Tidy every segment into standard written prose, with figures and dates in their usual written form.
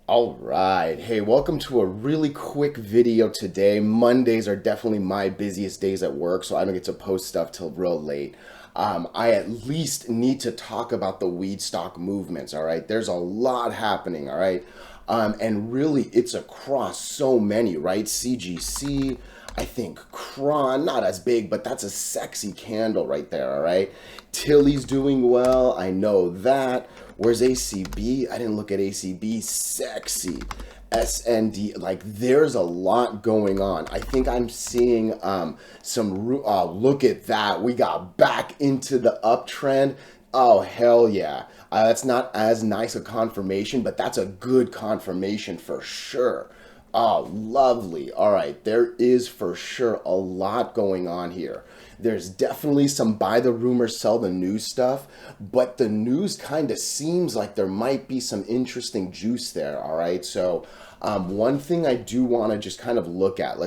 All right. Hey, welcome to a really quick video today. Mondays are definitely my busiest days at work, so I don't get to post stuff till real late. I at least need to talk about the weed stock movements, all right? There's a lot happening, all right? And really, it's across so many, right? CGC, I think Cron, not as big, but that's a sexy candle right there, all right? Tilly's doing well, I know that. Where's ACB? I didn't look at ACB. Sexy. SND, like there's a lot going on. I think I'm seeing look at that. We got back into the uptrend. Oh, hell yeah. That's not as nice a confirmation, but that's a good confirmation for sure. Oh, lovely. All right, there is for sure a lot going on here. There's definitely some buy the rumor, sell the news stuff, but the news kind of seems like there might be some interesting juice there. All right, so one thing I do want to just kind of look at,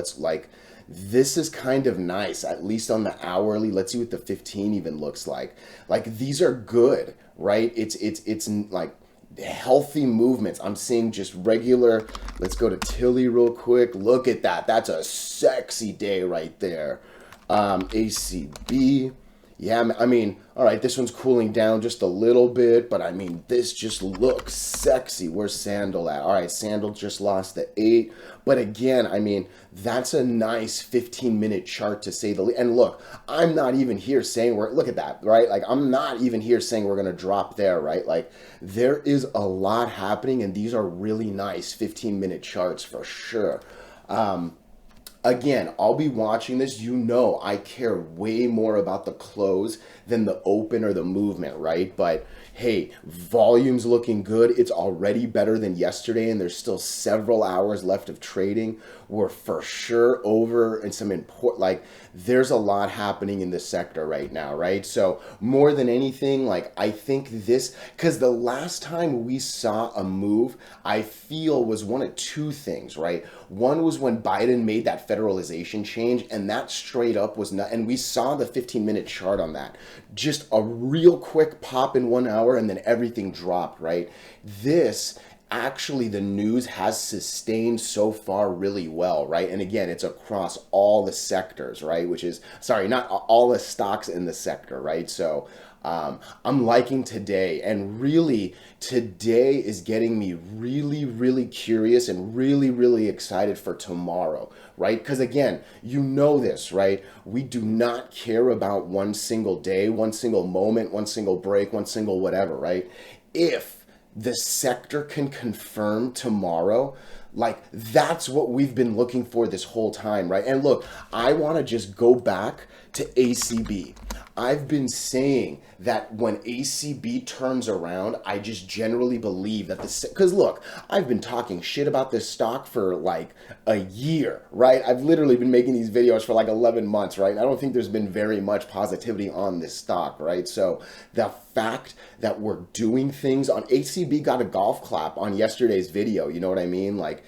this is kind of nice, at least on the hourly. Let's see what the 15 even looks like. Like these are good, right? It's like healthy movements. I'm seeing just regular. Let's go to Tilly real quick. Look at that. That's a sexy day right there. ACB. Yeah, I mean, all right, this one's cooling down just a little bit, but I mean, this just looks sexy. Where's Sandal at? All right, Sandal just lost the 8. But again, I mean, that's a nice 15-minute chart to say the least. And look, I'm not even here saying look at that, right? Like, I'm not even here saying we're going to drop there, right? Like, there is a lot happening, and these are really nice 15-minute charts for sure. Again, I'll be watching this. You know, I care way more about the close than the open or the movement, right? But hey, volume's looking good. It's already better than yesterday, and there's still several hours left of trading. We're for sure over in some important, like, there's a lot happening in this sector right now, right? So, more than anything, like, I think this, because the last time we saw a move, I feel was one of two things, right? One was when Biden made that federalization change, and that straight up was not, and we saw the 15-minute chart on that. Just a real quick pop in 1 hour, and then everything dropped, right? This actually, the news has sustained so far really well, right? And again, it's across all the sectors, right? Which is, sorry, not all the stocks in the sector, right? So I'm liking today, and really today is getting me really, really curious and really, really excited for tomorrow, right? Because again, you know this, right? We do not care about one single day, one single moment, one single break, one single whatever, right? If the sector can confirm tomorrow, like that's what we've been looking for this whole time, right? And look, I want to just go back to ACB. I've been saying that when ACB turns around, I just generally believe that because look, I've been talking shit about this stock for like a year, right? I've literally been making these videos for like 11 months, right? I don't think there's been very much positivity on this stock, right? So the fact that we're doing things on ACB got a golf clap on yesterday's video, you know what I mean? Like,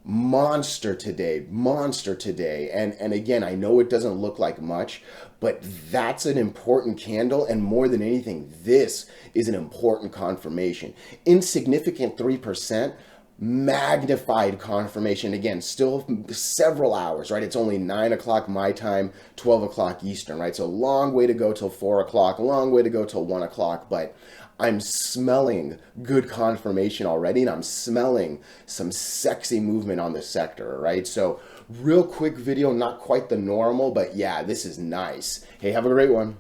monster today, monster today. And again, I know it doesn't look like much, but that's an important candle, and more than anything, this is an important confirmation. Insignificant 3%, magnified confirmation. Again, still several hours, right? It's only 9 o'clock my time, 12 o'clock Eastern, right? So a long way to go till 4 o'clock, a long way to go till 1 o'clock, but I'm smelling good confirmation already, and I'm smelling some sexy movement on the sector, right? So real quick video, not quite the normal, but yeah, this is nice. Hey, have a great one.